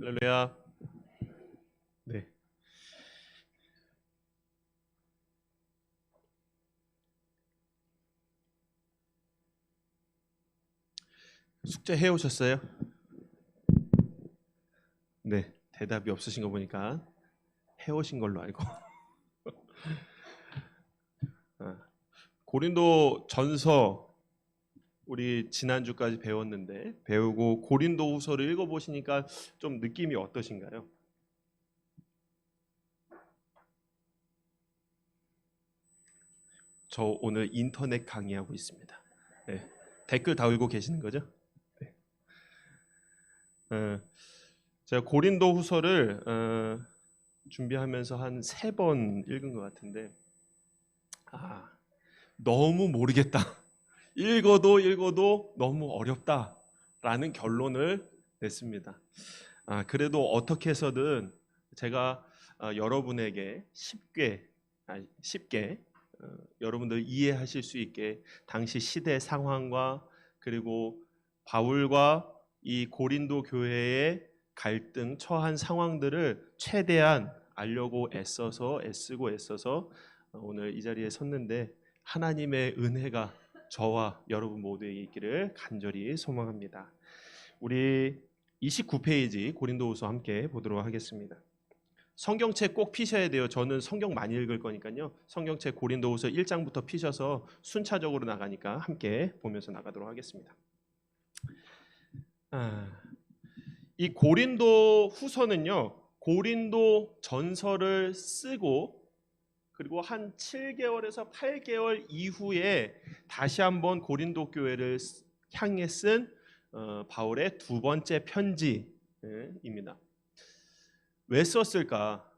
할렐루야. 네. 숙제 해 오셨어요? 네. 대답이 없으신 거 보니까 해 오신 걸로 알고. 아, 고린도 전서 우리 지난주까지 배우고 고린도 후서를 읽어 보시니까 좀 느낌이 어떠신가요? 저 오늘 인터넷 강의하고 있습니다. 네. 댓글 달고 계시는 거죠? 네. 어, 제가 고린도 후서를 준비하면서 한 3번 읽은 것 같은데, 너무 모르겠다. 읽어도 너무 어렵다라는 결론을 냈습니다. 그래도 어떻게 해서든 제가 여러분에게 쉽게 여러분들 이해하실 수 있게 당시 시대 상황과 그리고 바울과 이 고린도 교회의 갈등, 처한 상황들을 최대한 알려고 애쓰고 오늘 이 자리에 섰는데 하나님의 은혜가 저와 여러분 모두에게 있기를 간절히 소망합니다. 우리 29페이지 고린도후서 함께 보도록 하겠습니다. 성경책 꼭 피셔야 돼요. 저는 성경 많이 읽을 거니까요. 성경책 고린도후서 1장부터 피셔서 순차적으로 나가니까 함께 보면서 나가도록 하겠습니다. 이 고린도 후서는요, 고린도 전서를 쓰고 그리고 한 7개월에서 8개월 이후에 다시 한번 고린도 교회를 향해 쓴 바울의 두 번째 편지입니다. 왜 썼을까?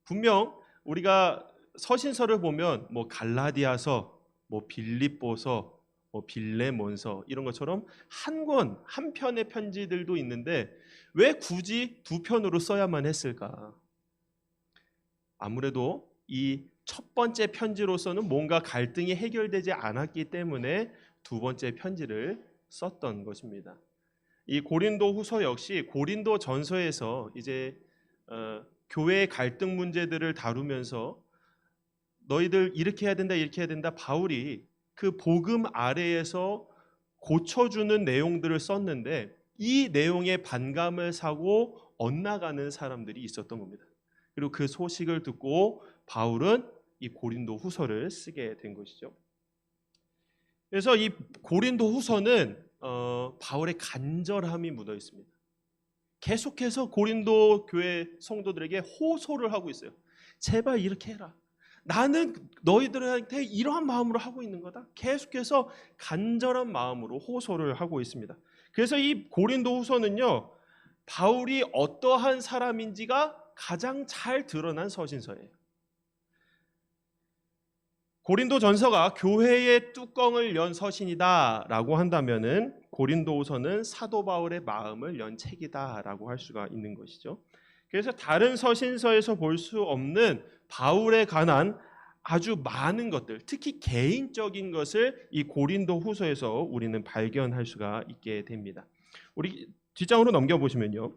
분명 우리가 서신서를 보면 뭐 갈라디아서, 뭐 빌립보서, 뭐 빌레몬서 이런 것처럼 한 편의 편지들도 있는데 왜 굳이 두 편으로 써야만 했을까? 아무래도 이 첫 번째 편지로서는 뭔가 갈등이 해결되지 않았기 때문에 두 번째 편지를 썼던 것입니다. 이 고린도 후서 역시 고린도 전서에서 이제 교회의 갈등 문제들을 다루면서 너희들 이렇게 해야 된다 바울이 그 복음 아래에서 고쳐주는 내용들을 썼는데 이 내용에 반감을 사고 엇나가는 사람들이 있었던 겁니다. 그리고 그 소식을 듣고 바울은 이 고린도 후서를 쓰게 된 것이죠. 그래서 이 고린도 후서는 바울의 간절함이 묻어 있습니다. 계속해서 고린도 교회 성도들에게 호소를 하고 있어요. 제발 이렇게 해라. 나는 너희들한테 이러한 마음으로 하고 있는 거다. 계속해서 간절한 마음으로 호소를 하고 있습니다. 그래서 이 고린도 후서는요, 바울이 어떠한 사람인지가 가장 잘 드러난 서신서예요. 고린도 전서가 교회의 뚜껑을 연 서신이다라고 한다면은 고린도후서는 사도 바울의 마음을 연 책이다라고 할 수가 있는 것이죠. 그래서 다른 서신서에서 볼 수 없는 바울에 관한 아주 많은 것들, 특히 개인적인 것을 이 고린도후서에서 우리는 발견할 수가 있게 됩니다. 우리 뒷장으로 넘겨보시면요.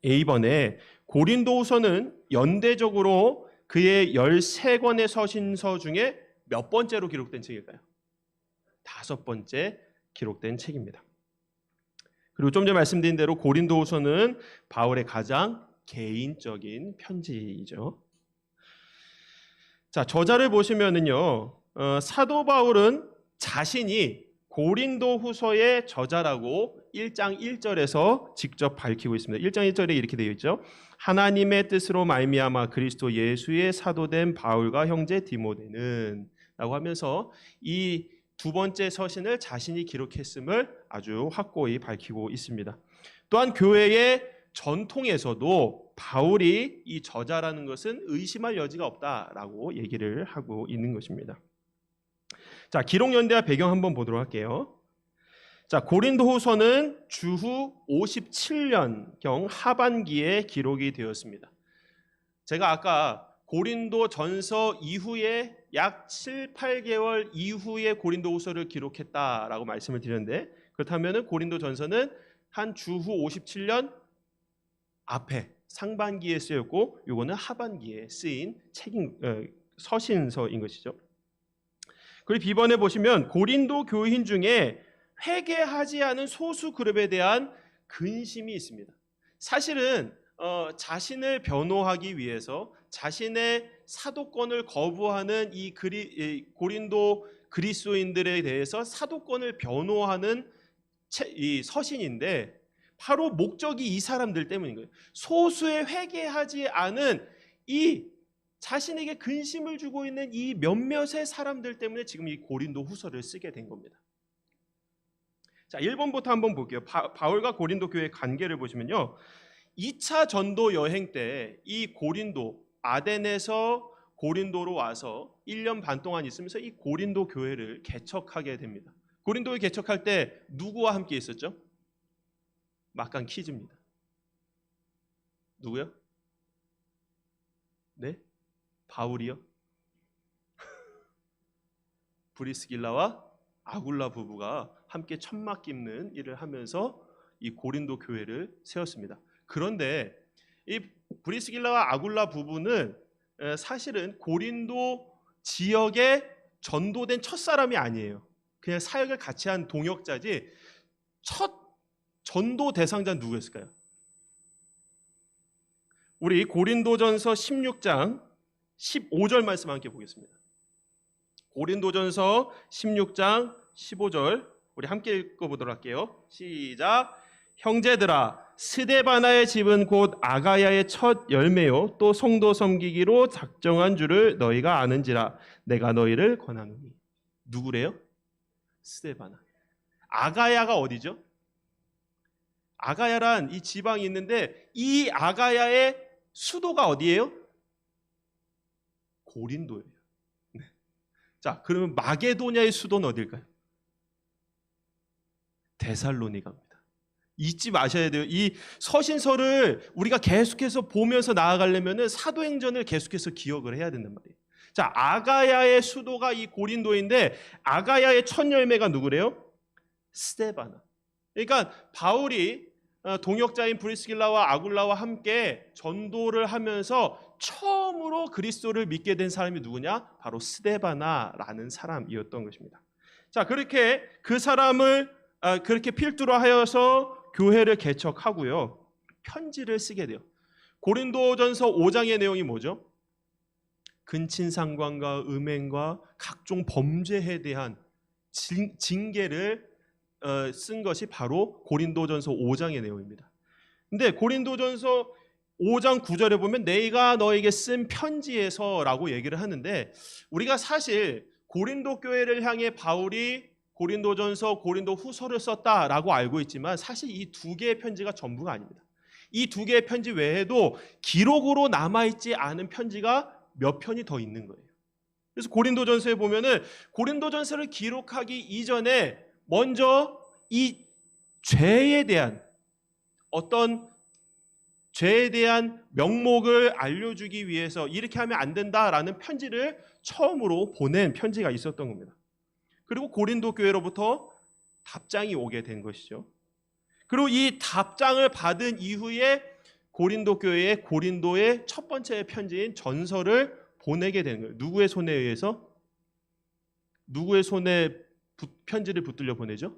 A번에 고린도후서는 연대적으로 그의 13권의 서신서 중에 몇 번째로 기록된 책일까요? 5번째 기록된 책입니다. 그리고 좀 전에 말씀드린 대로 고린도후서는 바울의 가장 개인적인 편지이죠. 자, 저자를 보시면은요, 사도 바울은 자신이 고린도후서의 저자라고 1장 1절에서 직접 밝히고 있습니다. 1장 1절에 이렇게 되어 있죠. 하나님의 뜻으로 말미암아 그리스도 예수의 사도된 바울과 형제 디모데는 라고 하면서 이 두 번째 서신을 자신이 기록했음을 아주 확고히 밝히고 있습니다. 또한 교회의 전통에서도 바울이 이 저자라는 것은 의심할 여지가 없다라고 얘기를 하고 있는 것입니다. 자, 기록 연대와 배경 한번 보도록 할게요. 자, 고린도후서는 주후 57년경 하반기에 기록이 되었습니다. 제가 아까 고린도 전서 이후에 약 7, 8개월 이후에 고린도후서를 기록했다라고 말씀을 드렸는데 그렇다면 고린도 전서는 한 주후 57년 앞에 상반기에 쓰였고 요거는 하반기에 쓰인 서신서인 것이죠. 그리고 B번에 보시면 고린도 교인 중에 회개하지 않은 소수 그룹에 대한 근심이 있습니다. 사실은 자신을 변호하기 위해서 자신의 사도권을 거부하는 이 고린도 그리스도인들에 대해서 사도권을 변호하는 이 서신인데 바로 목적이 이 사람들 때문인 거예요. 소수의 회개하지 않은 이 자신에게 근심을 주고 있는 이 몇몇의 사람들 때문에 지금 이 고린도 후서를 쓰게 된 겁니다. 자, 1번부터 한번 볼게요. 바울과 고린도 교회의 관계를 보시면요. 2차 전도 여행 때 이 고린도, 아덴에서 고린도로 와서 1년 반 동안 있으면서 이 고린도 교회를 개척하게 됩니다. 고린도를 개척할 때 누구와 함께 있었죠? 막간 퀴즈입니다. 누구요? 네? 바울이요? 브리스길라와 아굴라 부부가 함께 천막 깁는 일을 하면서 이 고린도 교회를 세웠습니다. 그런데 이 브리스길라와 아굴라 부부는 사실은 고린도 지역에 전도된 첫사람이 아니에요. 그냥 사역을 같이 한 동역자지 첫 전도 대상자는 누구였을까요? 우리 고린도전서 16장 15절 말씀 함께 보겠습니다. 고린도전서 16장 15절 우리 함께 읽어보도록 할게요. 시작. 형제들아, 스데바나의 집은 곧 아가야의 첫 열매요 또 성도 섬기기로 작정한 줄을 너희가 아는지라 내가 너희를 권하노니. 누구래요? 스데바나. 아가야가 어디죠? 아가야란 이 지방이 있는데 이 아가야의 수도가 어디예요? 고린도예요. 네. 자, 그러면 마게도냐의 수도는 어딜까요? 데살로니가입니다. 잊지 마셔야 돼요. 이 서신서를 우리가 계속해서 보면서 나아가려면 사도행전을 계속해서 기억을 해야 된단 말이에요. 자, 아가야의 수도가 이 고린도인데 아가야의 첫 열매가 누구래요? 스데바나. 그러니까 바울이 동역자인 브리스길라와 아굴라와 함께 전도를 하면서 처음으로 그리스도를 믿게 된 사람이 누구냐? 바로 스데바나라는 사람이었던 것입니다. 자, 그렇게 그 사람을 그렇게 필두로 하여서 교회를 개척하고요. 편지를 쓰게 돼요. 고린도전서 5장의 내용이 뭐죠? 근친상관과 음행과 각종 범죄에 대한 징계를 쓴 것이 바로 고린도전서 5장의 내용입니다. 근데 고린도전서 5장 9절에 보면 내가 너에게 쓴 편지에서라고 얘기를 하는데 우리가 사실 고린도 교회를 향해 바울이 고린도전서, 고린도후서를 썼다라고 알고 있지만 사실 이 두 개의 편지가 전부가 아닙니다. 이 두 개의 편지 외에도 기록으로 남아있지 않은 편지가 몇 편이 더 있는 거예요. 그래서 고린도전서에 보면은 고린도전서를 기록하기 이전에 먼저 이 죄에 대한 어떤 죄에 대한 명목을 알려주기 위해서 이렇게 하면 안 된다라는 편지를 처음으로 보낸 편지가 있었던 겁니다. 그리고 고린도 교회로부터 답장이 오게 된 것이죠. 그리고 이 답장을 받은 이후에 고린도 교회에 고린도의 첫 번째 편지인 전서를 보내게 되는 거예요. 누구의 손에 의해서? 누구의 손에 편지를 붙들려 보내죠?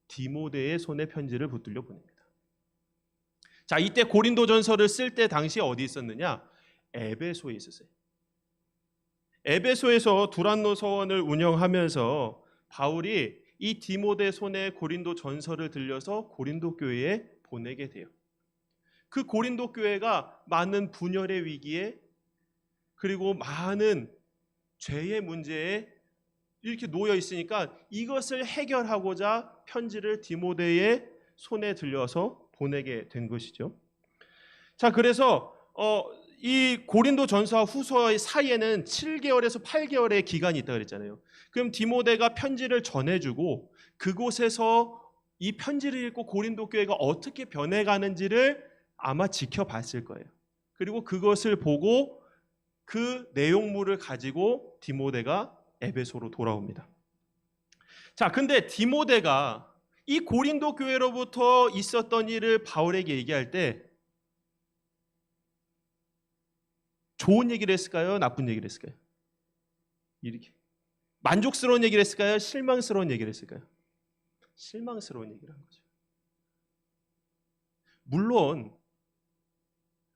디모데의 손에 편지를 붙들려 보냅니다. 자, 이때 고린도전서를 쓸 때 당시에 어디 있었느냐? 에베소에 있었어요. 에베소에서 두란노 서원을 운영하면서 바울이 이 디모데 손에 고린도 전서를 들려서 고린도 교회에 보내게 돼요. 그 고린도 교회가 많은 분열의 위기에 그리고 많은 죄의 문제에 이렇게 놓여 있으니까 이것을 해결하고자 편지를 디모데의 손에 들려서 보내게 된 것이죠. 자, 그래서 이 고린도 전서와 후서의 사이에는 7개월에서 8개월의 기간이 있다고 그랬잖아요. 그럼 디모데가 편지를 전해주고 그곳에서 이 편지를 읽고 고린도 교회가 어떻게 변해가는지를 아마 지켜봤을 거예요. 그리고 그것을 보고 그 내용물을 가지고 디모데가 에베소로 돌아옵니다. 자, 근데 디모데가 이 고린도 교회로부터 있었던 일을 바울에게 얘기할 때 좋은 얘기를 했을까요? 나쁜 얘기를 했을까요? 이렇게 만족스러운 얘기를 했을까요? 실망스러운 얘기를 했을까요? 실망스러운 얘기를 한 거죠. 물론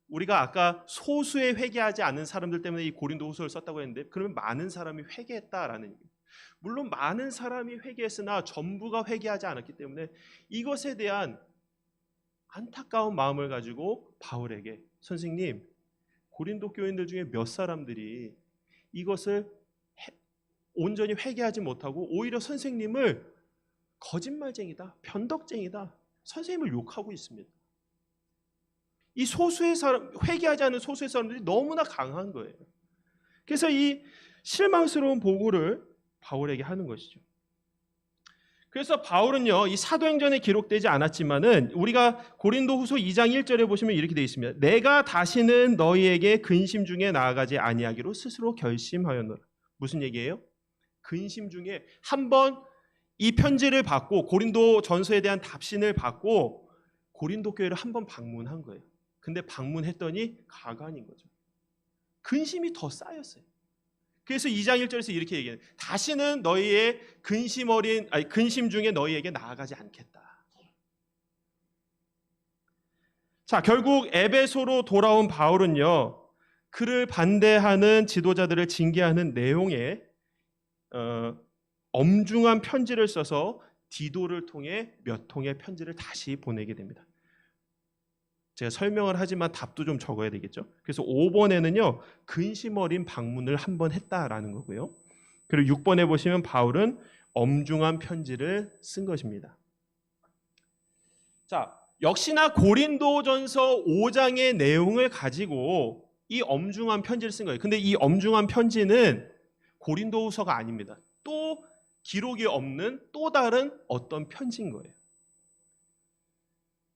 우리가 아까 소수의 회개하지 않는 사람들 때문에 이 고린도후서를 썼다고 했는데, 그러면 많은 사람이 회개했다라는 얘기입니다. 물론 많은 사람이 회개했으나 전부가 회개하지 않았기 때문에 이것에 대한 안타까운 마음을 가지고 바울에게, 선생님, 고린도 교인들 중에 몇 사람들이 이것을 온전히 회개하지 못하고 오히려 선생님을 거짓말쟁이다, 변덕쟁이다, 선생님을 욕하고 있습니다. 이 소수의 사람, 회개하지 않은 소수의 사람들이 너무나 강한 거예요. 그래서 이 실망스러운 보고를 바울에게 하는 것이죠. 그래서 바울은요, 이 사도행전에 기록되지 않았지만은 우리가 고린도후서 2장 1절에 보시면 이렇게 되어 있습니다. 내가 다시는 너희에게 근심 중에 나아가지 아니하기로 스스로 결심하였노라. 무슨 얘기예요? 근심 중에 한번 이 편지를 받고 고린도 전서에 대한 답신을 받고 고린도 교회를 한번 방문한 거예요. 근데 방문했더니 가관인 거죠. 근심이 더 쌓였어요. 그래서 2장 1절에서 이렇게 얘기해요. 다시는 너희의 근심 중에 너희에게 나아가지 않겠다. 자, 결국 에베소로 돌아온 바울은요, 그를 반대하는 지도자들을 징계하는 내용의 엄중한 편지를 써서 디도를 통해 몇 통의 편지를 다시 보내게 됩니다. 제가 설명을 하지만 답도 좀 적어야 되겠죠. 그래서 5번에는요, 근심 어린 방문을 한번 했다라는 거고요. 그리고 6번에 보시면 바울은 엄중한 편지를 쓴 것입니다. 자, 역시나 고린도전서 5장의 내용을 가지고 이 엄중한 편지를 쓴 거예요. 근데 이 엄중한 편지는 고린도후서가 아닙니다. 또 기록이 없는 또 다른 어떤 편지인 거예요.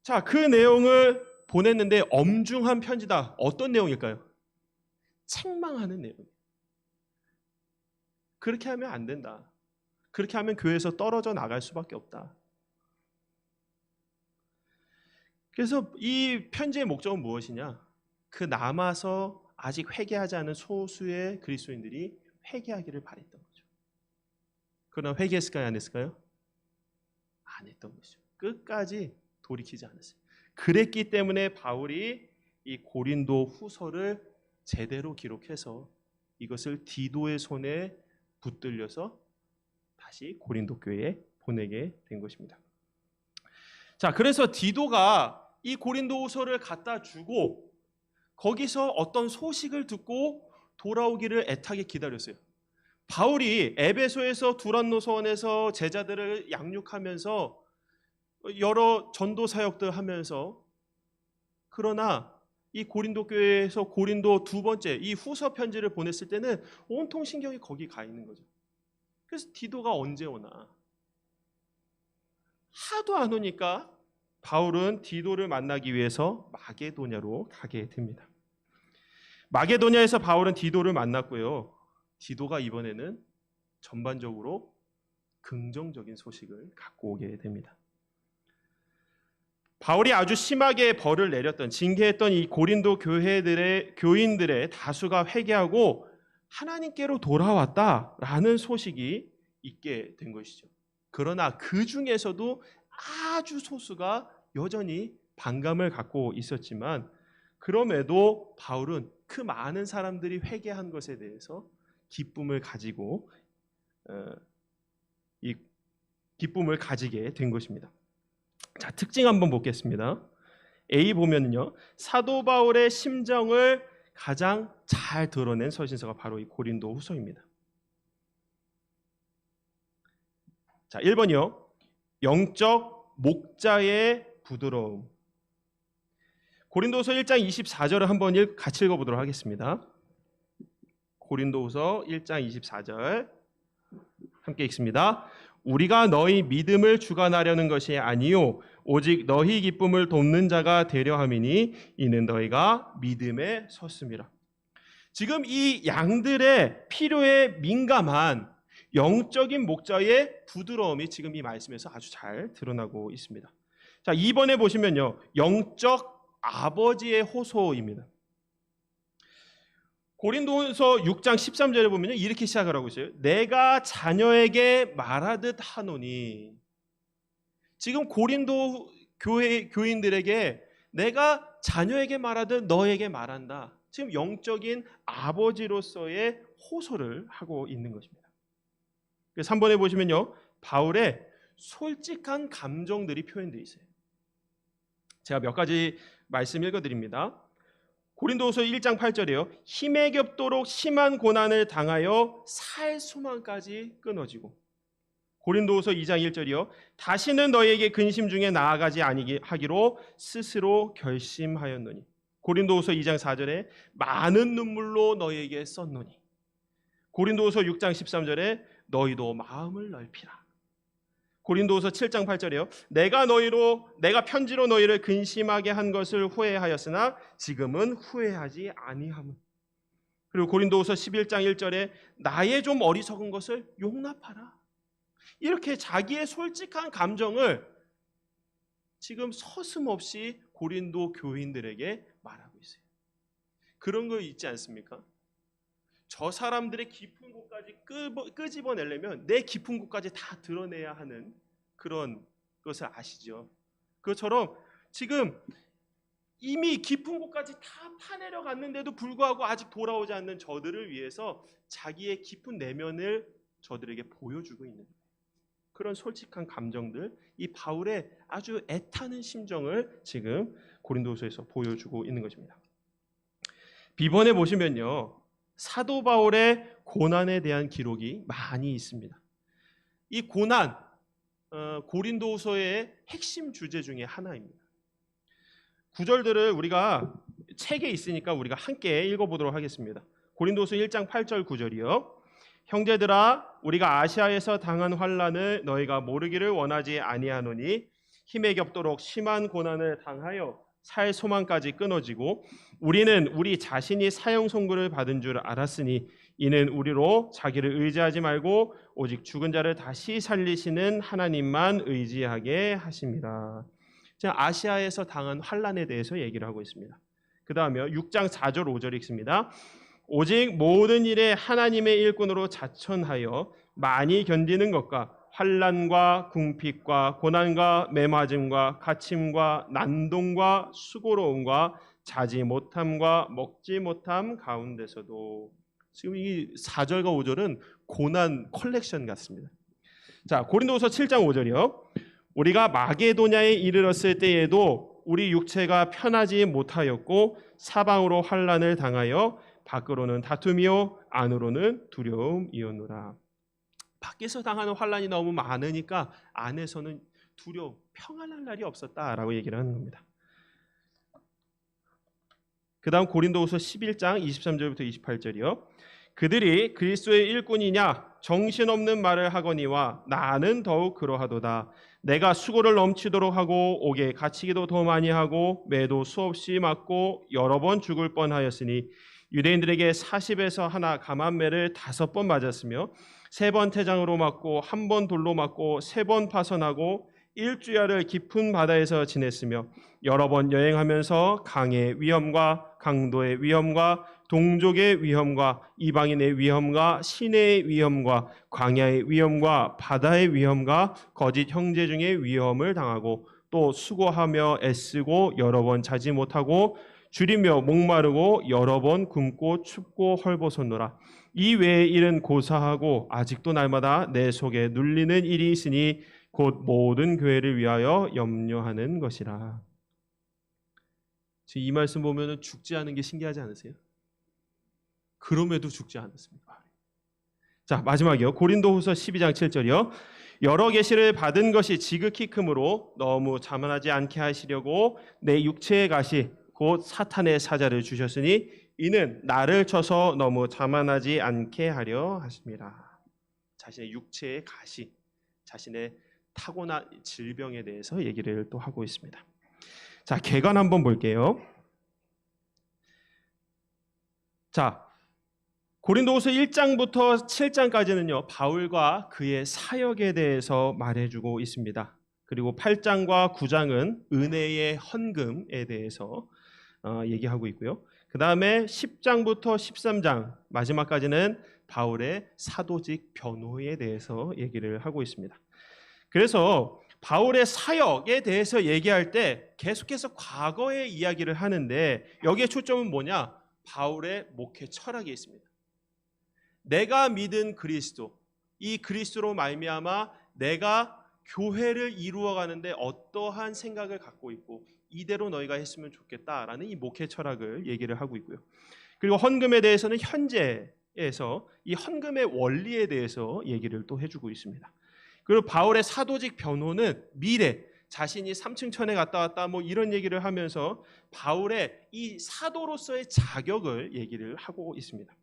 자, 그 내용을 보냈는데 엄중한 편지다. 어떤 내용일까요? 책망하는 내용이에요. 그렇게 하면 안 된다. 그렇게 하면 교회에서 떨어져 나갈 수밖에 없다. 그래서 이 편지의 목적은 무엇이냐? 그 남아서 아직 회개하지 않은 소수의 그리스도인들이 회개하기를 바랬던 거죠. 그러나 회개했을까요? 안 했을까요? 안 했던 것이죠. 끝까지 돌이키지 않았어요. 그랬기 때문에 바울이 이 고린도 후서를 제대로 기록해서 이것을 디도의 손에 붙들려서 다시 고린도 교회에 보내게 된 것입니다. 자, 그래서 디도가 이 고린도 후서를 갖다 주고 거기서 어떤 소식을 듣고 돌아오기를 애타게 기다렸어요. 바울이 에베소에서 두란노 서원에서 제자들을 양육하면서 여러 전도 사역들 하면서, 그러나 이 고린도 교회에서 고린도 두 번째 이 후서 편지를 보냈을 때는 온통 신경이 거기 가 있는 거죠. 그래서 디도가 언제 오나 하도 안 오니까 바울은 디도를 만나기 위해서 마게도냐로 가게 됩니다. 마게도냐에서 바울은 디도를 만났고요. 디도가 이번에는 전반적으로 긍정적인 소식을 갖고 오게 됩니다. 바울이 아주 심하게 벌을 내렸던, 징계했던 이 고린도 교인들의 다수가 회개하고 하나님께로 돌아왔다라는 소식이 있게 된 것이죠. 그러나 그 중에서도 아주 소수가 여전히 반감을 갖고 있었지만, 그럼에도 바울은 그 많은 사람들이 회개한 것에 대해서 기쁨을 가지고 이 기쁨을 가지게 된 것입니다. 자, 특징 한번 보겠습니다. A 보면요, 사도 바울의 심정을 가장 잘 드러낸 서신서가 바로 이 고린도 후서입니다. 자, 1번이요. 영적 목자의 부드러움. 고린도후서 1장 24절을 한번 같이 읽어보도록 하겠습니다. 고린도후서 1장 24절 함께 읽습니다. 우리가 너희 믿음을 주관하려는 것이 아니요 오직 너희 기쁨을 돕는 자가 되려 함이니 이는 너희가 믿음에 섰음이라. 지금 이 양들의 필요에 민감한 영적인 목자의 부드러움이 지금 이 말씀에서 아주 잘 드러나고 있습니다. 자, 2번에 보시면요, 영적 아버지의 호소입니다. 고린도후서 6장 13절에 보면요, 이렇게 시작을 하고 있어요. 내가 자녀에게 말하듯 하노니. 지금 고린도 교인들에게 내가 자녀에게 말하듯 너에게 말한다. 지금 영적인 아버지로서의 호소를 하고 있는 것입니다. 3번에 보시면요, 바울의 솔직한 감정들이 표현되어 있어요. 제가 몇 가지 말씀 읽어드립니다. 고린도후서 1장 8절이에요. 힘에 겹도록 심한 고난을 당하여 살 소망까지 끊어지고. 고린도후서 2장 1절이요. 다시는 너희에게 근심 중에 나아가지 아니하기로 스스로 결심하였노니. 고린도후서 2장 4절에 많은 눈물로 너희에게 썼노니. 고린도후서 6장 13절에 너희도 마음을 넓히라. 고린도후서 7장 8절에요. 내가 편지로 너희를 근심하게 한 것을 후회하였으나 지금은 후회하지 아니함은. 그리고 고린도후서 11장 1절에 나의 좀 어리석은 것을 용납하라. 이렇게 자기의 솔직한 감정을 지금 서슴없이 고린도 교인들에게 말하고 있어요. 그런 거 있지 않습니까? 저 사람들의 깊은 곳까지 끄집어내려면 내 깊은 곳까지 다 드러내야 하는 그런 것을 아시죠? 그것처럼 지금 이미 깊은 곳까지 다 파내려 갔는데도 불구하고 아직 돌아오지 않는 저들을 위해서 자기의 깊은 내면을 저들에게 보여주고 있는 거예요. 그런 솔직한 감정들, 이 바울의 아주 애타는 심정을 지금 고린도서에서 보여주고 있는 것입니다. 비번에 보시면요, 사도 바울의 고난에 대한 기록이 많이 있습니다. 이 고난, 고린도후서의 핵심 주제 중에 하나입니다. 구절들을 우리가 책에 있으니까 우리가 함께 읽어보도록 하겠습니다. 고린도후서 1장 8절 9절이요. 형제들아, 우리가 아시아에서 당한 환난을 너희가 모르기를 원하지 아니하노니 힘에 겹도록 심한 고난을 당하여 살 소망까지 끊어지고 우리는 우리 자신이 사형 선고를 받은 줄 알았으니 이는 우리로 자기를 의지하지 말고 오직 죽은 자를 다시 살리시는 하나님만 의지하게 하심이라. 아시아에서 당한 환난에 대해서 얘기를 하고 있습니다. 그 다음에 6장 4절 5절 읽습니다. 오직 모든 일에 하나님의 일꾼으로 자천하여 많이 견디는 것과 환난과 궁핍과 고난과 매맞음과 갇힘과 난동과 수고로움과 자지 못함과 먹지 못함 가운데서도. 지금 이 4절과 5절은 고난 컬렉션 같습니다. 자, 고린도후서 7장 5절이요. 우리가 마게도냐에 이르렀을 때에도 우리 육체가 편하지 못하였고 사방으로 환난을 당하여 밖으로는 다툼이요 안으로는 두려움이었노라. 밖에서 당하는 환난이 너무 많으니까 안에서는 평안할 날이 없었다라고 얘기를 하는 겁니다. 그 다음 고린도후서 11장 23절부터 28절이요. 그들이 그리스도의 일꾼이냐 정신없는 말을 하거니와 나는 더욱 그러하도다. 내가 수고를 넘치도록 하고 옥에 갇히기도 더 많이 하고 매도 수없이 맞고 여러 번 죽을 뻔하였으니 유대인들에게 40에서 하나 감한매를 5번 맞았으며 3번 태장으로 맞고 1번 돌로 맞고 3번 파선하고 일주야를 깊은 바다에서 지냈으며 여러 번 여행하면서 강의 위험과 강도의 위험과 동족의 위험과 이방인의 위험과 시내의 위험과 광야의 위험과 바다의 위험과 거짓 형제 중의 위험을 당하고 또 수고하며 애쓰고 여러 번 자지 못하고 줄이며 목마르고 여러 번 굶고 춥고 헐벗었노라. 이 외의 일은 고사하고 아직도 날마다 내 속에 눌리는 일이 있으니 곧 모든 교회를 위하여 염려하는 것이라. 이 말씀 보면 죽지 않은 게 신기하지 않으세요? 그럼에도 죽지 않았습니다. 자, 마지막이요. 고린도후서 12장 7절이요. 여러 계시를 받은 것이 지극히 크므로 너무 자만하지 않게 하시려고 내 육체의 가시 곧 사탄의 사자를 주셨으니 이는 나를 쳐서 너무 자만하지 않게 하려 하십니다. 자신의 육체의 가시, 자신의 타고난 질병에 대해서 얘기를 또 하고 있습니다. 자, 개관 한번 볼게요. 자, 고린도후서 1장부터 7장까지는요, 바울과 그의 사역에 대해서 말해주고 있습니다. 그리고 8장과 9장은 은혜의 헌금에 대해서 얘기하고 있고요. 그 다음에 10장부터 13장 마지막까지는 바울의 사도직 변호에 대해서 얘기를 하고 있습니다. 그래서 바울의 사역에 대해서 얘기할 때 계속해서 과거의 이야기를 하는데 여기에 초점은 뭐냐? 바울의 목회 철학에 있습니다. 내가 믿은 그리스도, 이 그리스도로 말미암아 내가 교회를 이루어가는데 어떠한 생각을 갖고 있고 이대로 너희가 했으면 좋겠다라는 이 목회 철학을 얘기를 하고 있고요. 그리고 헌금에 대해서는 현재에서 이 헌금의 원리에 대해서 얘기를 또 해주고 있습니다. 그리고 바울의 사도직 변호는 미래, 자신이 3층 천에 갔다 왔다 뭐 이런 얘기를 하면서 바울의 이 사도로서의 자격을 얘기를 하고 있습니다.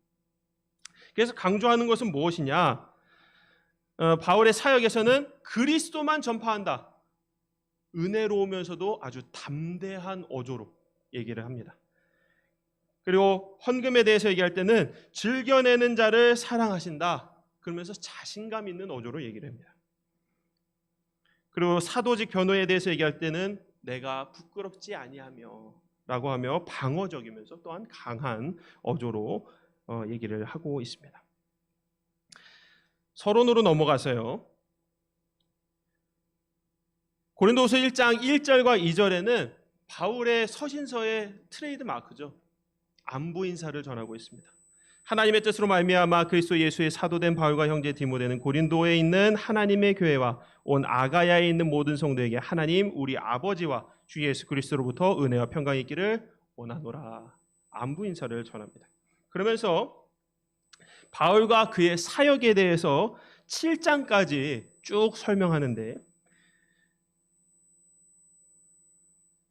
그래서 강조하는 것은 무엇이냐? 바울의 사역에서는 그리스도만 전파한다. 은혜로우면서도 아주 담대한 어조로 얘기를 합니다. 그리고 헌금에 대해서 얘기할 때는 즐겨내는 자를 사랑하신다. 그러면서 자신감 있는 어조로 얘기를 합니다. 그리고 사도직 변호에 대해서 얘기할 때는 내가 부끄럽지 아니하며 라고 하며 방어적이면서 또한 강한 어조로 얘기를 하고 있습니다. 서론으로 넘어가서요. 고린도후서 1장 1절과 2절에는 바울의 서신서의 트레이드 마크죠. 안부 인사를 전하고 있습니다. 하나님의 뜻으로 말미암아 그리스도 예수의 사도된 바울과 형제 디모데는 고린도에 있는 하나님의 교회와 온 아가야에 있는 모든 성도에게 하나님 우리 아버지와 주 예수 그리스도로부터 은혜와 평강이 있기를 원하노라. 안부 인사를 전합니다. 그러면서 바울과 그의 사역에 대해서 7장까지 쭉 설명하는데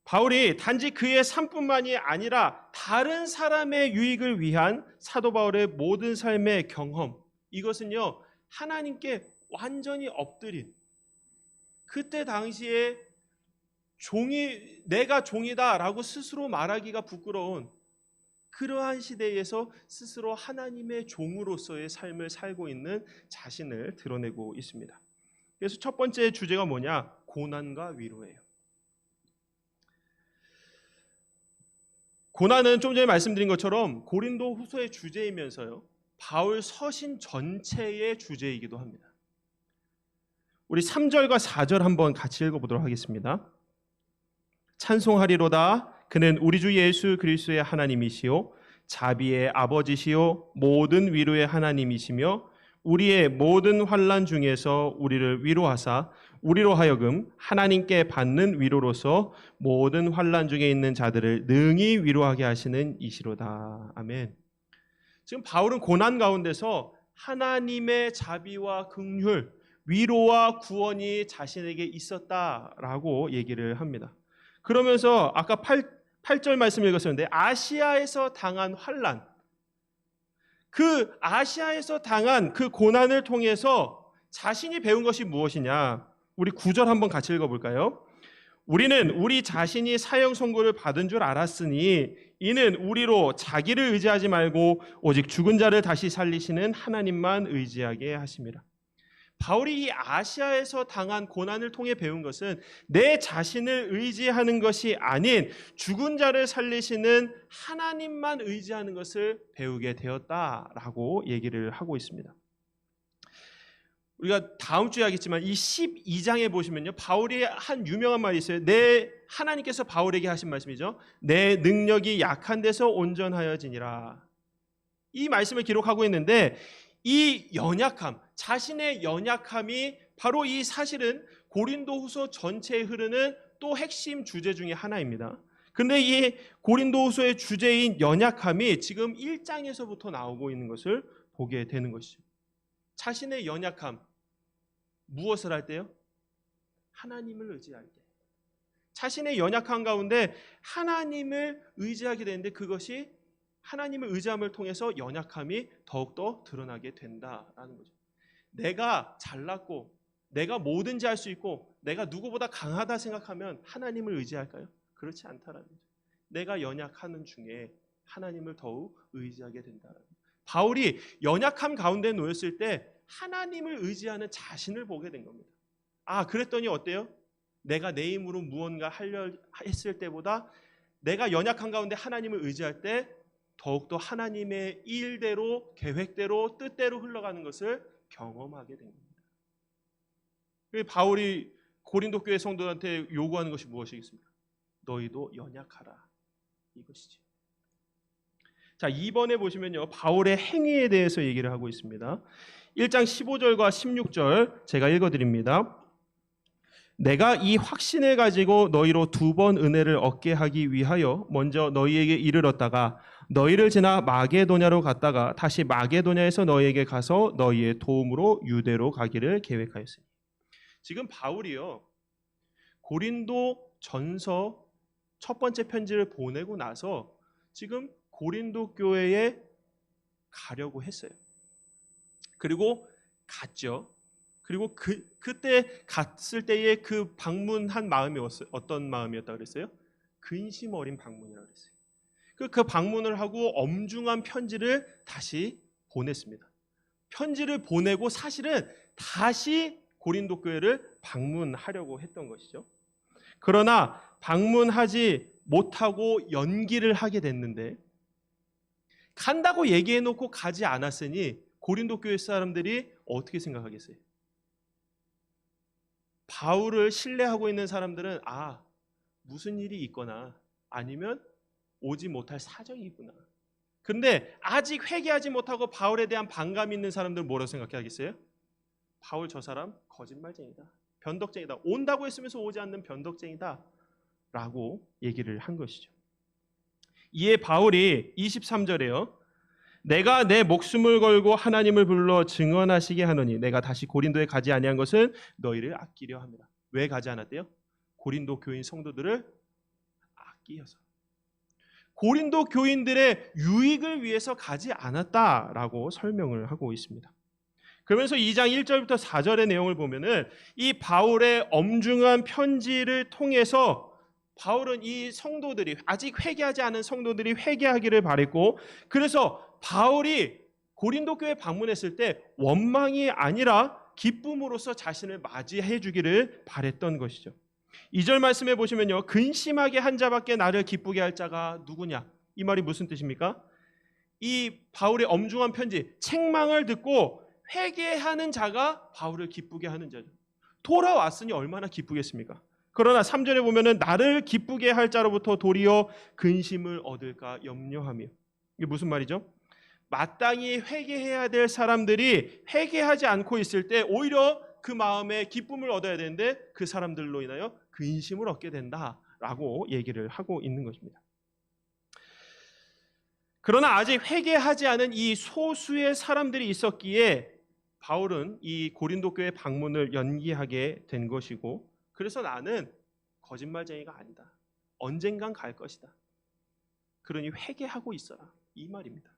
바울이 단지 그의 삶뿐만이 아니라 다른 사람의 유익을 위한 사도 바울의 모든 삶의 경험, 이것은요 하나님께 완전히 엎드린, 그때 당시에 내가 종이다라고 스스로 말하기가 부끄러운 그러한 시대에서 스스로 하나님의 종으로서의 삶을 살고 있는 자신을 드러내고 있습니다. 그래서 첫 번째 주제가 뭐냐? 고난과 위로예요. 고난은 좀 전에 말씀드린 것처럼 고린도 후서의 주제이면서요 바울 서신 전체의 주제이기도 합니다. 우리 3절과 4절 한번 같이 읽어보도록 하겠습니다. 찬송하리로다. 그는 우리 주 예수 그리스도의 하나님이시요 자비의 아버지시요 모든 위로의 하나님이시며 우리의 모든 환난 중에서 우리를 위로하사 우리로 하여금 하나님께 받는 위로로서 모든 환난 중에 있는 자들을 능히 위로하게 하시는 이시로다. 아멘. 지금 바울은 고난 가운데서 하나님의 자비와 긍휼, 위로와 구원이 자신에게 있었다라고 얘기를 합니다. 그러면서 아까 8절 말씀 읽었었는데 아시아에서 당한 환난, 그 아시아에서 당한 그 고난을 통해서 자신이 배운 것이 무엇이냐? 우리 9절 한번 같이 읽어볼까요? 우리는 우리 자신이 사형 선고를 받은 줄 알았으니 이는 우리로 자기를 의지하지 말고 오직 죽은 자를 다시 살리시는 하나님만 의지하게 하심이라. 바울이 이 아시아에서 당한 고난을 통해 배운 것은 내 자신을 의지하는 것이 아닌 죽은 자를 살리시는 하나님만 의지하는 것을 배우게 되었다라고 얘기를 하고 있습니다. 우리가 다음 주에 하겠지만 이 12장에 보시면요 바울이 한 유명한 말이 있어요. 하나님께서 바울에게 하신 말씀이죠. 내 능력이 약한 데서 온전하여지니라. 이 말씀을 기록하고 있는데 이 연약함, 자신의 연약함이 바로 이 사실은 고린도후서 전체에 흐르는 또 핵심 주제 중에 하나입니다. 근데 이 고린도후서의 주제인 연약함이 지금 1장에서부터 나오고 있는 것을 보게 되는 것이죠. 자신의 연약함, 무엇을 할 때요? 하나님을 의지할 때. 자신의 연약함 가운데 하나님을 의지하게 되는데 그것이 하나님을 의지함을 통해서 연약함이 더욱더 드러나게 된다라는 거죠. 내가 잘났고 내가 뭐든지 할 수 있고 내가 누구보다 강하다 생각하면 하나님을 의지할까요? 그렇지 않다라는 거죠. 내가 연약하는 중에 하나님을 더욱 의지하게 된다라는 거죠. 바울이 연약함 가운데 놓였을 때 하나님을 의지하는 자신을 보게 된 겁니다. 아, 그랬더니 어때요? 내가 내 힘으로 무언가 하려 했을 때보다 내가 연약한 가운데 하나님을 의지할 때 더욱더 하나님의 일대로, 계획대로, 뜻대로 흘러가는 것을 경험하게 된 겁니다. 바울이 고린도 교회 성도들한테 요구하는 것이 무엇이겠습니까? 너희도 연약하라, 이것이지. 자, 2번에 보시면요, 바울의 행위에 대해서 얘기를 하고 있습니다. 1장 15절과 16절 제가 읽어드립니다. 내가 이 확신을 가지고 너희로 2번 은혜를 얻게 하기 위하여 먼저 너희에게 이르렀다가 너희를 지나 마게도냐로 갔다가 다시 마게도냐에서 너희에게 가서 너희의 도움으로 유대로 가기를 계획하였으니. 지금 바울이요, 고린도 전서 첫 번째 편지를 보내고 나서 지금 고린도 교회에 가려고 했어요. 그리고 갔죠. 그리고 그때 갔을 때의 그 방문한 마음이 어떤 마음이었다 그랬어요? 근심 어린 방문이라고 그랬어요. 그 방문을 하고 엄중한 편지를 다시 보냈습니다. 편지를 보내고 사실은 다시 고린도 교회를 방문하려고 했던 것이죠. 그러나 방문하지 못하고 연기를 하게 됐는데, 간다고 얘기해놓고 가지 않았으니 고린도 교회 사람들이 어떻게 생각하겠어요? 바울을 신뢰하고 있는 사람들은 무슨 일이 있거나 아니면 오지 못할 사정이 있구나. 그런데 아직 회개하지 못하고 바울에 대한 반감이 있는 사람들은 뭐라고 생각하겠어요? 바울 저 사람 거짓말쟁이다, 변덕쟁이다, 온다고 했으면서 오지 않는 변덕쟁이다 라고 얘기를 한 것이죠. 이에 바울이 23절에요, 내가 내 목숨을 걸고 하나님을 불러 증언하시게 하노니 내가 다시 고린도에 가지 아니한 것은 너희를 아끼려 합니다. 왜 가지 않았대요? 고린도 교인 성도들을 아끼어서, 고린도 교인들의 유익을 위해서 가지 않았다라고 설명을 하고 있습니다. 그러면서 2장 1절부터 4절의 내용을 보면은 이 바울의 엄중한 편지를 통해서 바울은 이 성도들이, 아직 회개하지 않은 성도들이 회개하기를 바랬고, 그래서 바울이 고린도 교회 방문했을 때 원망이 아니라 기쁨으로써 자신을 맞이해 주기를 바랬던 것이죠. 2절 말씀해 보시면요, 근심하게 한 자밖에 나를 기쁘게 할 자가 누구냐? 이 말이 무슨 뜻입니까? 이 바울의 엄중한 편지, 책망을 듣고 회개하는 자가 바울을 기쁘게 하는 자죠. 돌아왔으니 얼마나 기쁘겠습니까? 그러나 3절에 보면은 나를 기쁘게 할 자로부터 도리어 근심을 얻을까 염려하며. 이게 무슨 말이죠? 마땅히 회개해야 될 사람들이 회개하지 않고 있을 때 오히려 그 마음에 기쁨을 얻어야 되는데 그 사람들로 인하여 근심을 얻게 된다라고 얘기를 하고 있는 것입니다. 그러나 아직 회개하지 않은 이 소수의 사람들이 있었기에 바울은 이 고린도 교회 방문을 연기하게 된 것이고, 그래서 나는 거짓말쟁이가 아니다, 언젠간 갈 것이다, 그러니 회개하고 있어라, 이 말입니다.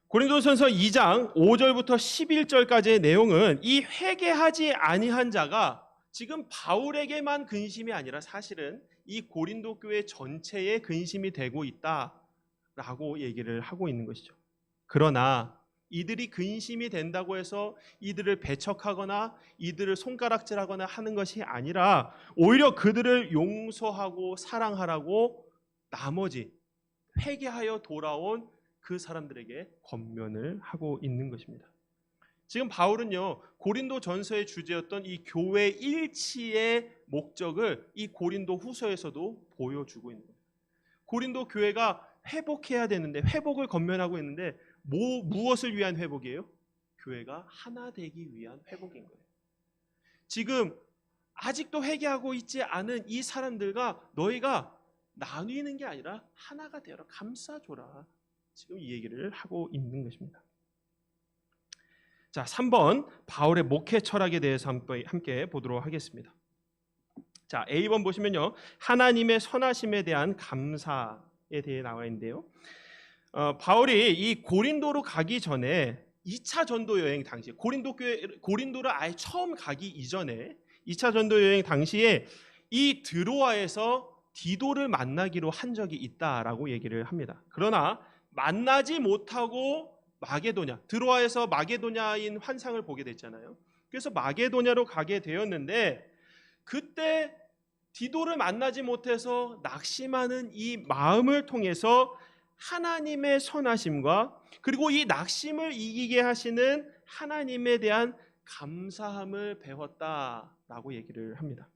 고린도전서 2장 5절부터 11절까지의 내용은 이 회개하지 아니한 자가 지금 바울에게만 근심이 아니라 사실은 이 고린도 교회 전체에 근심이 되고 있다라고 얘기를 하고 있는 것이죠. 그러나 이들이 근심이 된다고 해서 이들을 배척하거나 이들을 손가락질하거나 하는 것이 아니라 오히려 그들을 용서하고 사랑하라고 나머지 회개하여 돌아온 그 사람들에게 권면을 하고 있는 것입니다. 지금 바울은요, 고린도 전서의 주제였던 이 교회 일치의 목적을 이 고린도 후서에서도 보여주고 있는 거예요. 고린도 교회가 회복해야 되는데, 회복을 권면하고 있는데 무엇을 위한 회복이에요? 교회가 하나 되기 위한 회복인 거예요. 지금 아직도 회개하고 있지 않은 이 사람들과 너희가 나뉘는 게 아니라 하나가 되어라, 감싸줘라, 지금 이 얘기를 하고 있는 것입니다. 자, 3번 바울의 목회 철학에 대해서 함께 보도록 하겠습니다. 자, A번 보시면요, 하나님의 선하심에 대한 감사에 대해 나와 있는데요, 바울이 이 고린도로 가기 전에 2차 전도 여행 당시에, 고린도를 아예 처음 가기 이전에 2차 전도 여행 당시에 이 드로아에서 디도를 만나기로 한 적이 있다라고 얘기를 합니다. 그러나 만나지 못하고 마게도냐, 드로아에서 마게도냐인 환상을 보게 됐잖아요. 그래서 마게도냐로 가게 되었는데, 그때 디도를 만나지 못해서 낙심하는 이 마음을 통해서 하나님의 선하심과 그리고 이 낙심을 이기게 하시는 하나님에 대한 감사함을 배웠다라고 얘기를 합니다.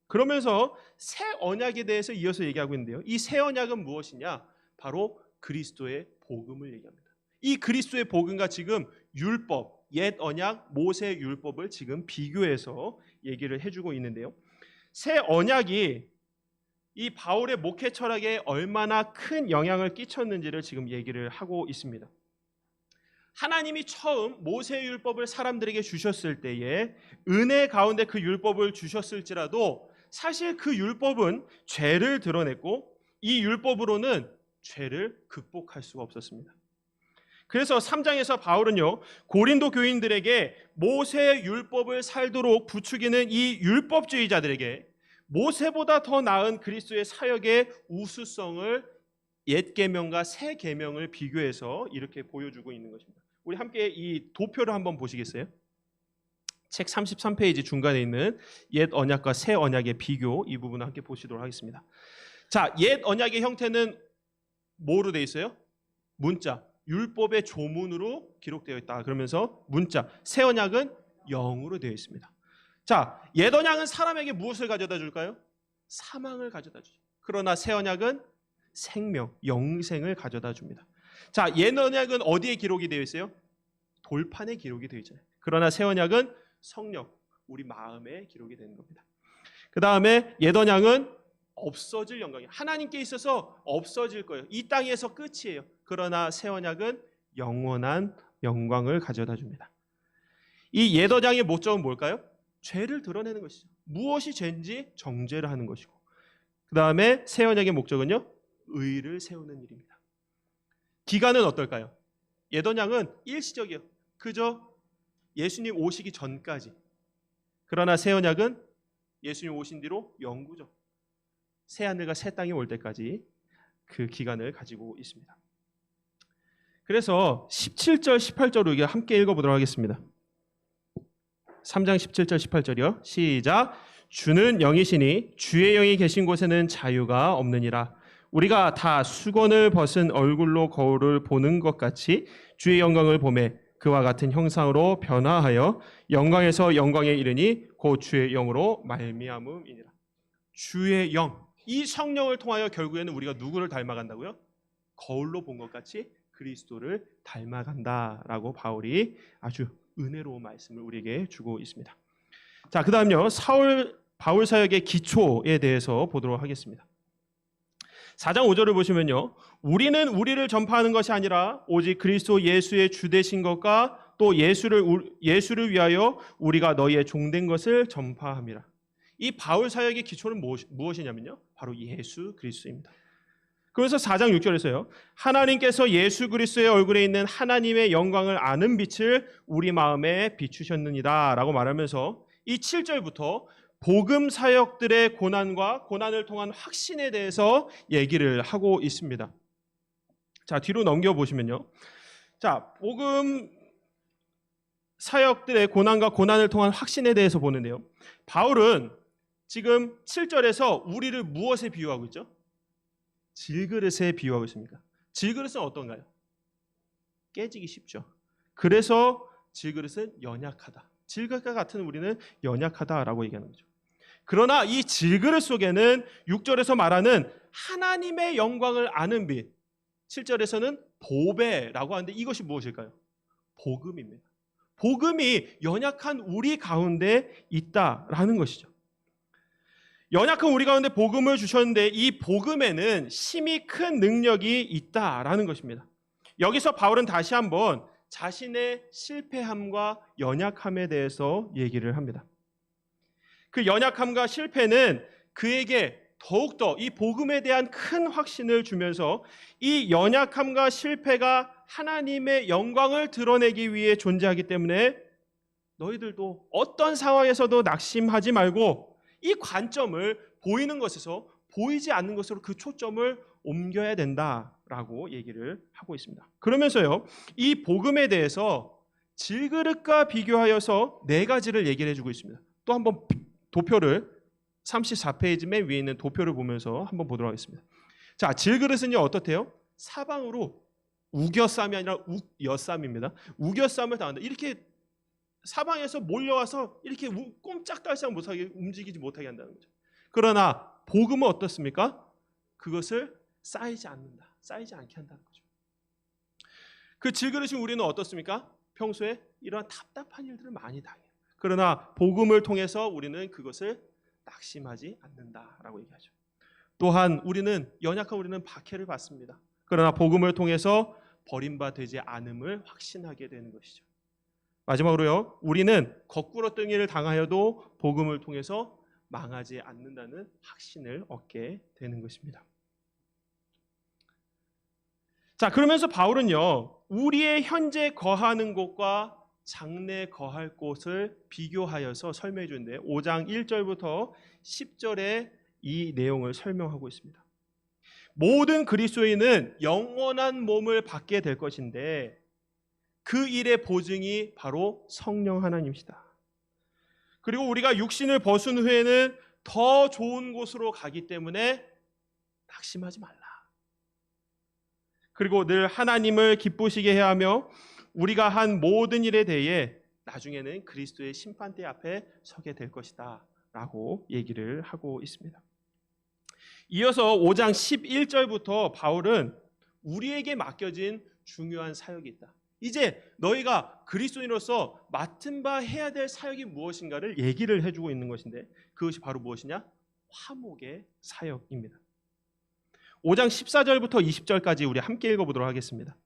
그러면서 새 언약에 대해서 이어서 얘기하고 있는데요. 이 새 언약은 무엇이냐? 바로 그리스도의 복음을 얘기합니다. 이 그리스도의 복음과 지금 율법, 옛 언약, 모세 율법을 지금 비교해서 얘기를 해주고 있는데요. 새 언약이 이 바울의 목회 철학에 얼마나 큰 영향을 끼쳤는지를 지금 얘기를 하고 있습니다. 하나님이 처음 모세 율법을 사람들에게 주셨을 때에 은혜 가운데 그 율법을 주셨을지라도 사실 그 율법은 죄를 드러냈고 이 율법으로는 죄를 극복할 수가 없었습니다. 그래서 3장에서 바울은요, 고린도 교인들에게 모세 율법을 살도록 부추기는 이 율법주의자들에게 모세보다 더 나은 그리스도의 사역의 우수성을 옛 계명과 새 계명을 비교해서 이렇게 보여주고 있는 것입니다. 우리 함께 이 도표를 한번 보시겠어요? 책 33페이지 중간에 있는 옛 언약과 새 언약의 비교, 이 부분을 함께 보시도록 하겠습니다. 자, 옛 언약의 형태는 뭐로 되어 있어요? 문자, 율법의 조문으로 기록되어 있다. 그러면서 문자, 새 언약은 영으로 되어 있습니다. 자, 옛 언약은 사람에게 무엇을 가져다 줄까요? 사망을 가져다 주죠. 그러나 새 언약은 생명, 영생을 가져다 줍니다. 자, 옛 언약은 어디에 기록이 되어 있어요? 돌판에 기록이 되어 있잖아요. 그러나 새 언약은 성령, 우리 마음에 기록이 되는 겁니다. 그 다음에 옛 언약은 없어질 영광이에요. 하나님께 있어서 없어질 거예요. 이 땅에서 끝이에요. 그러나 새 언약은 영원한 영광을 가져다 줍니다. 이 옛 언약의 목적은 뭘까요? 죄를 드러내는 것이죠. 무엇이 죄인지 정죄를 하는 것이고, 그 다음에 새 언약의 목적은요, 의를 세우는 일입니다. 기간은 어떨까요? 옛 언약은 일시적이에요. 그저 예수님 오시기 전까지. 그러나 새 언약은 예수님 오신 뒤로 영구적, 새 하늘과 새 땅이 올 때까지 그 기간을 가지고 있습니다. 그래서 17절, 18절을 함께 읽어보도록 하겠습니다. 3장 17절, 18절이요. 시작. 주는 영이시니 주의 영이 계신 곳에는 자유가 없느니라. 우리가 다 수건을 벗은 얼굴로 거울을 보는 것 같이 주의 영광을 보매 그와 같은 형상으로 변화하여 영광에서 영광에 이르니 곧 주의 영으로 말미암음이니라. 주의 영, 이 성령을 통하여 결국에는 우리가 누구를 닮아간다고요? 거울로 본 것 같이 그리스도를 닮아간다라고 바울이 아주 은혜로운 말씀을 우리에게 주고 있습니다. 자, 그 다음요, 바울 사역의 기초에 대해서 보도록 하겠습니다. 4장 5절을 보시면요, 우리는 우리를 전파하는 것이 아니라 오직 그리스도 예수의 주 되신 것과 또 예수를 위하여 우리가 너희의 종된 것을 전파함이라. 이 바울 사역의 기초는 무엇이냐면요, 바로 예수 그리스도입니다. 그래서 4장 6절에서요, 하나님께서 예수 그리스도의 얼굴에 있는 하나님의 영광을 아는 빛을 우리 마음에 비추셨느니라 라고 말하면서 이 7절부터 복음 사역들의 고난과 고난을 통한 확신에 대해서 얘기를 하고 있습니다. 자, 뒤로 넘겨보시면요, 자, 복음 사역들의 고난과 고난을 통한 확신에 대해서 보는데요, 바울은 지금 7절에서 우리를 무엇에 비유하고 있죠? 질그릇에 비유하고 있습니다. 질그릇은 어떤가요? 깨지기 쉽죠. 그래서 질그릇은 연약하다. 질그릇과 같은 우리는 연약하다라고 얘기하는 거죠. 그러나 이 질그릇 속에는 6절에서 말하는 하나님의 영광을 아는 빛, 7절에서는 보배라고 하는데 이것이 무엇일까요? 복음입니다. 복음이 연약한 우리 가운데 있다라는 것이죠. 연약한 우리 가운데 복음을 주셨는데 이 복음에는 심히 큰 능력이 있다라는 것입니다. 여기서 바울은 다시 한번 자신의 실패함과 연약함에 대해서 얘기를 합니다. 그 연약함과 실패는 그에게 더욱더 이 복음에 대한 큰 확신을 주면서 이 연약함과 실패가 하나님의 영광을 드러내기 위해 존재하기 때문에 너희들도 어떤 상황에서도 낙심하지 말고 이 관점을 보이는 것에서 보이지 않는 것으로 그 초점을 옮겨야 된다라고 얘기를 하고 있습니다. 그러면서요, 이 복음에 대해서 질그릇과 비교하여서 네 가지를 얘기를 해주고 있습니다. 또 한번 도표를 34페이지 맨 위에 있는 도표를 보면서 한번 보도록 하겠습니다. 자, 질그릇은요 어떻대요? 사방으로 우겨쌈이 아니라 우여쌈입니다. 우겨쌈을 당한다. 이렇게 사방에서 몰려와서 이렇게 꼼짝달싹 못하게 움직이지 못하게 한다는 거죠. 그러나 복음은 어떻습니까? 그것을 쌓이지 않는다. 쌓이지 않게 한다는 거죠. 그 질그릇인 우리는 어떻습니까? 평소에 이러한 답답한 일들을 많이 당해요. 그러나 복음을 통해서 우리는 그것을 낙심하지 않는다라고 얘기하죠. 또한 연약한 우리는 박해를 받습니다. 그러나 복음을 통해서 버림받지 않음을 확신하게 되는 것이죠. 마지막으로요, 우리는 거꾸로 등이를 당하여도 복음을 통해서 망하지 않는다는 확신을 얻게 되는 것입니다. 자, 그러면서 바울은요, 우리의 현재 거하는 곳과 장래 거할 곳을 비교하여서 설명해 주는데 5장 1절부터 10절에 이 내용을 설명하고 있습니다. 모든 그리스도인은 영원한 몸을 받게 될 것인데 그 일의 보증이 바로 성령 하나님이시다. 그리고 우리가 육신을 벗은 후에는 더 좋은 곳으로 가기 때문에 낙심하지 말라. 그리고 늘 하나님을 기쁘시게 해야 하며 우리가 한 모든 일에 대해 나중에는 그리스도의 심판대 앞에 서게 될 것이다 라고 얘기를 하고 있습니다. 이어서 5장 11절부터 바울은 우리에게 맡겨진 중요한 사역이 있다. 이제 너희가 그리스도인으로서 맡은 바 해야 될 사역이 무엇인가를 얘기를 해주고 있는 것인데 그것이 바로 무엇이냐? 화목의 사역입니다. 5장 14절부터 20절까지 우리 함께 읽어보도록 하겠습니다.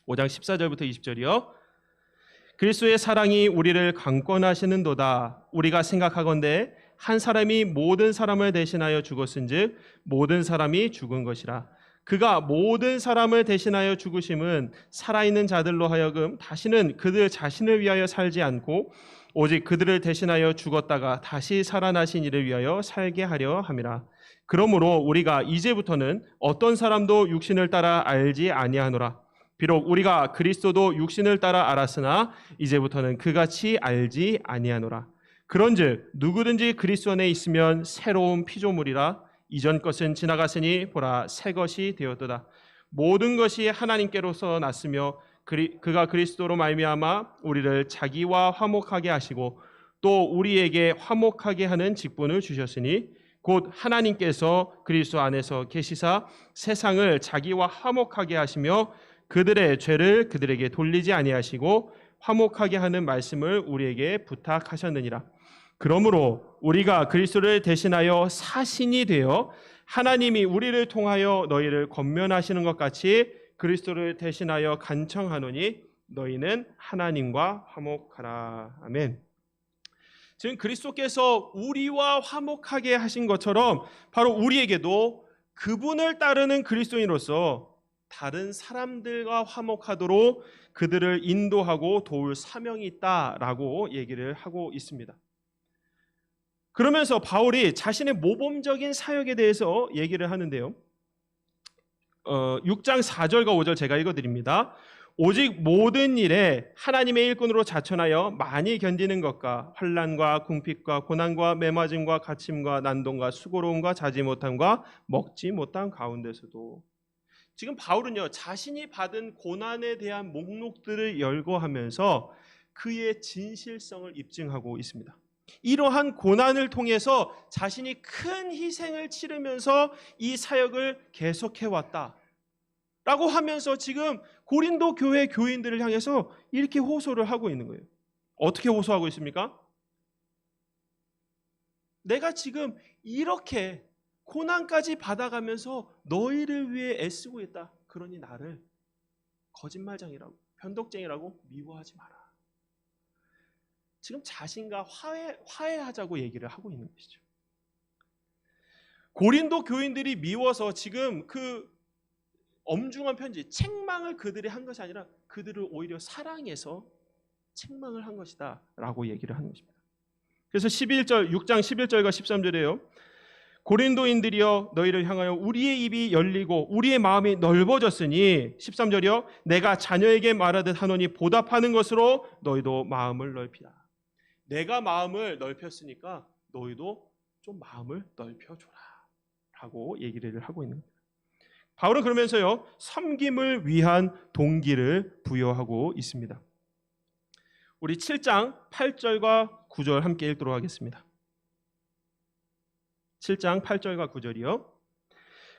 5장 14절부터 20절이요. 그리스도의 사랑이 우리를 강권하시는도다. 우리가 생각하건대 한 사람이 모든 사람을 대신하여 죽었은즉 모든 사람이 죽은 것이라. 그가 모든 사람을 대신하여 죽으심은 살아있는 자들로 하여금 다시는 그들 자신을 위하여 살지 않고 오직 그들을 대신하여 죽었다가 다시 살아나신 이를 위하여 살게 하려 함이라. 그러므로 우리가 이제부터는 어떤 사람도 육신을 따라 알지 아니하노라. 비록 우리가 그리스도도 육신을 따라 알았으나 이제부터는 그같이 알지 아니하노라. 그런즉 누구든지 그리스도 안에 있으면 새로운 피조물이라. 이전 것은 지나갔으니 보라 새 것이 되었도다. 모든 것이 하나님께로서 났으며 그가 그리스도로 말미암아 우리를 자기와 화목하게 하시고 또 우리에게 화목하게 하는 직분을 주셨으니 곧 하나님께서 그리스도 안에서 계시사 세상을 자기와 화목하게 하시며 그들의 죄를 그들에게 돌리지 아니하시고 화목하게 하는 말씀을 우리에게 부탁하셨느니라. 그러므로 우리가 그리스도를 대신하여 사신이 되어 하나님이 우리를 통하여 너희를 권면하시는 것 같이 그리스도를 대신하여 간청하노니 너희는 하나님과 화목하라. 아멘. 지금 그리스도께서 우리와 화목하게 하신 것처럼 바로 우리에게도 그분을 따르는 그리스도인으로서 다른 사람들과 화목하도록 그들을 인도하고 도울 사명이 있다라고 얘기를 하고 있습니다. 그러면서 바울이 자신의 모범적인 사역에 대해서 얘기를 하는데요. 6장 4절과 5절 제가 읽어드립니다. 오직 모든 일에 하나님의 일꾼으로 자천하여 많이 견디는 것과 환난과 궁핍과 고난과 매맞음과 갇힘과 난동과 수고로움과 자지 못함과 먹지 못한 가운데서도 지금 바울은요 자신이 받은 고난에 대한 목록들을 열거하면서 그의 진실성을 입증하고 있습니다. 이러한 고난을 통해서 자신이 큰 희생을 치르면서 이 사역을 계속해왔다 라고 하면서 지금 고린도 교회 교인들을 향해서 이렇게 호소를 하고 있는 거예요. 어떻게 호소하고 있습니까? 내가 지금 이렇게 고난까지 받아가면서 너희를 위해 애쓰고 있다. 그러니 나를 거짓말장이라고 변덕쟁이라고 미워하지 마라. 지금 자신과 화해하자고 얘기를 하고 있는 것이죠. 고린도 교인들이 미워서 지금 그 엄중한 편지, 책망을 그들이 한 것이 아니라 그들을 오히려 사랑해서 책망을 한 것이다 라고 얘기를 하는 것입니다. 그래서 6장 11절과 13절에요. 고린도인들이여 너희를 향하여 우리의 입이 열리고 우리의 마음이 넓어졌으니 13절이요. 내가 자녀에게 말하듯 하노니 보답하는 것으로 너희도 마음을 넓히라. 내가 마음을 넓혔으니까 너희도 좀 마음을 넓혀줘라 라고 얘기를 하고 있는 겁니다. 바울은 그러면서요, 섬김을 위한 동기를 부여하고 있습니다. 우리 7장 8절과 9절 함께 읽도록 하겠습니다. 7장 8절과 9절이요.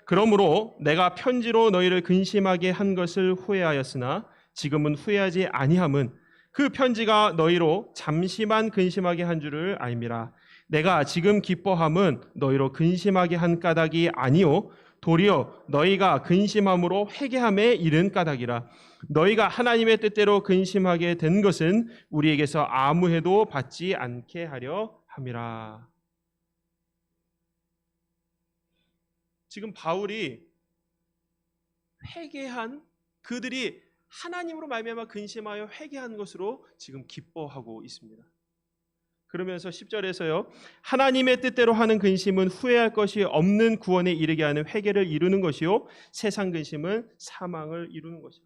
그러므로 내가 편지로 너희를 근심하게 한 것을 후회하였으나 지금은 후회하지 아니함은 그 편지가 너희로 잠시만 근심하게 한 줄을 알미라. 내가 지금 기뻐함은 너희로 근심하게 한 까닭이 아니요 도리어 너희가 근심함으로 회개함에 이른 까닭이라. 너희가 하나님의 뜻대로 근심하게 된 것은 우리에게서 아무 해도 받지 않게 하려 함이라. 지금 바울이 회개한 그들이 하나님으로 말미암아 근심하여 회개한 것으로 지금 기뻐하고 있습니다. 그러면서 10절에서요. 하나님의 뜻대로 하는 근심은 후회할 것이 없는 구원에 이르게 하는 회개를 이루는 것이요 세상 근심은 사망을 이루는 것이다.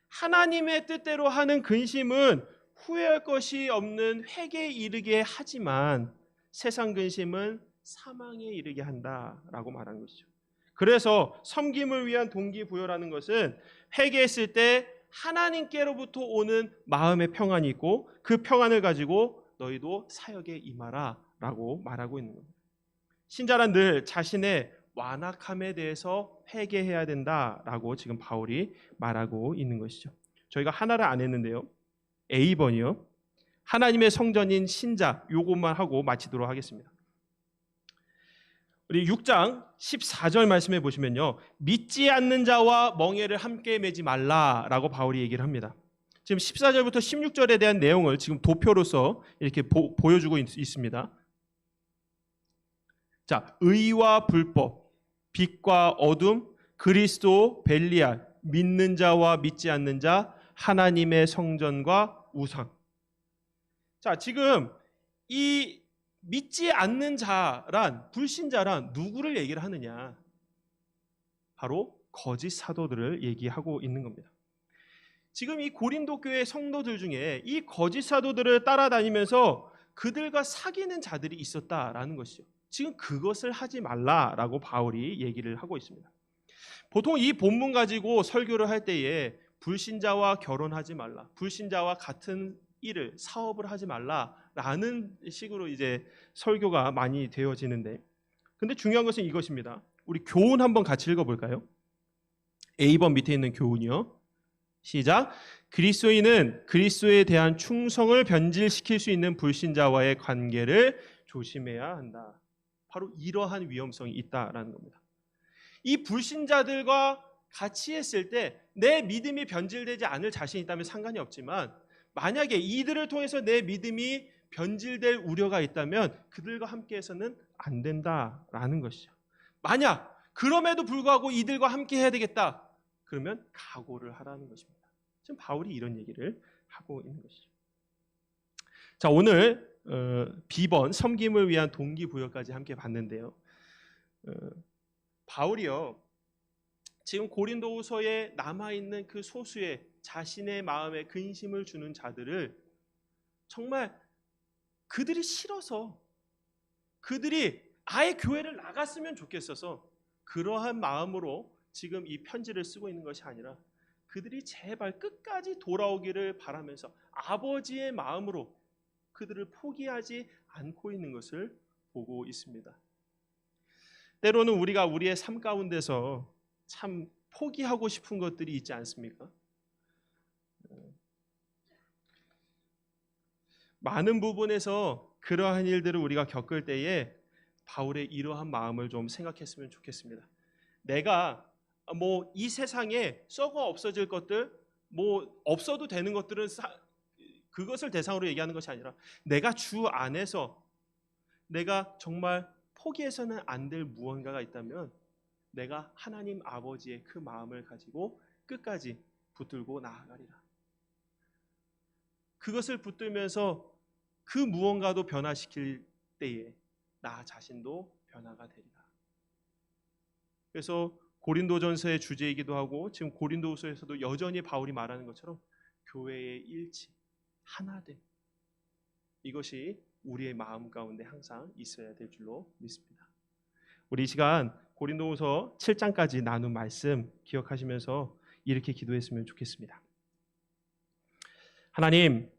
하나님의 뜻대로 하는 근심은 후회할 것이 없는 회개에 이르게 하지만 세상 근심은 사망에 이르게 한다라고 말한 것이죠. 그래서 섬김을 위한 동기부여라는 것은 회개했을 때 하나님께로부터 오는 마음의 평안이 있고 그 평안을 가지고 너희도 사역에 임하라 라고 말하고 있는 겁니다. 신자란 늘 자신의 완악함에 대해서 회개해야 된다라고 지금 바울이 말하고 있는 것이죠. 저희가 하나를 안 했는데요. A번이요. 하나님의 성전인 신자, 요것만 하고 마치도록 하겠습니다. 우리 6장 14절 말씀해 보시면요. 믿지 않는 자와 멍에를 함께 매지 말라라고 바울이 얘기를 합니다. 지금 14절부터 16절에 대한 내용을 지금 도표로서 이렇게 보여주고 있습니다. 자, 의와 불법, 빛과 어둠, 그리스도, 벨리알, 믿는 자와 믿지 않는 자, 하나님의 성전과 우상. 자, 지금 이 믿지 않는 자란, 불신자란 누구를 얘기를 하느냐? 바로 거짓 사도들을 얘기하고 있는 겁니다. 지금 이 고린도 교회 성도들 중에 이 거짓 사도들을 따라다니면서 그들과 사귀는 자들이 있었다라는 것이죠. 지금 그것을 하지 말라라고 바울이 얘기를 하고 있습니다. 보통 이 본문 가지고 설교를 할 때에 불신자와 결혼하지 말라, 불신자와 같은 일을, 사업을 하지 말라라는 식으로 이제 설교가 많이 되어지는데, 근데 중요한 것은 이것입니다. 우리 교훈 한번 같이 읽어볼까요? A번 밑에 있는 교훈이요. 시작. 그리스도인은 그리스도에 대한 충성을 변질시킬 수 있는 불신자와의 관계를 조심해야 한다. 바로 이러한 위험성이 있다라는 겁니다. 이 불신자들과 같이 했을 때 내 믿음이 변질되지 않을 자신이 있다면 상관이 없지만, 만약에 이들을 통해서 내 믿음이 변질될 우려가 있다면 그들과 함께해서는 안 된다라는 것이죠. 만약 그럼에도 불구하고 이들과 함께 해야 되겠다, 그러면 각오를 하라는 것입니다. 지금 바울이 이런 얘기를 하고 있는 것이죠. 자, 오늘 B번 섬김을 위한 동기부여까지 함께 봤는데요. 바울이요, 지금 고린도후서에 남아있는 그 소수의 자신의 마음에 근심을 주는 자들을 정말 그들이 싫어서, 그들이 아예 교회를 나갔으면 좋겠어서 그러한 마음으로 지금 이 편지를 쓰고 있는 것이 아니라 그들이 제발 끝까지 돌아오기를 바라면서 아버지의 마음으로 그들을 포기하지 않고 있는 것을 보고 있습니다. 때로는 우리가 우리의 삶 가운데서 참 포기하고 싶은 것들이 있지 않습니까? 많은 부분에서 그러한 일들을 우리가 겪을 때에 바울의 이러한 마음을 좀 생각했으면 좋겠습니다. 내가 이 세상에 썩어 없어질 것들, 없어도 되는 것들은 그것을 대상으로 얘기하는 것이 아니라 내가 주 안에서 내가 정말 포기해서는 안 될 무언가가 있다면 내가 하나님 아버지의 그 마음을 가지고 끝까지 붙들고 나아가리라. 그것을 붙들면서 그 무언가도 변화시킬 때에 나 자신도 변화가 되리라. 그래서 고린도전서의 주제이기도 하고 지금 고린도후서에서도 여전히 바울이 말하는 것처럼 교회의 일치, 하나됨, 이것이 우리의 마음 가운데 항상 있어야 될 줄로 믿습니다. 우리 이 시간 고린도후서 7장까지 나눈 말씀 기억하시면서 이렇게 기도했으면 좋겠습니다. 하나님,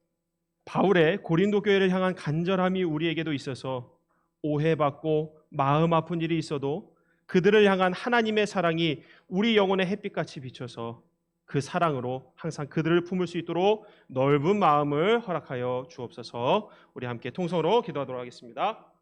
바울의 고린도 교회를 향한 간절함이 우리에게도 있어서 오해받고 마음 아픈 일이 있어도 그들을 향한 하나님의 사랑이 우리 영혼의 햇빛같이 비춰서 그 사랑으로 항상 그들을 품을 수 있도록 넓은 마음을 허락하여 주옵소서. 우리 함께 통성으로 기도하도록 하겠습니다.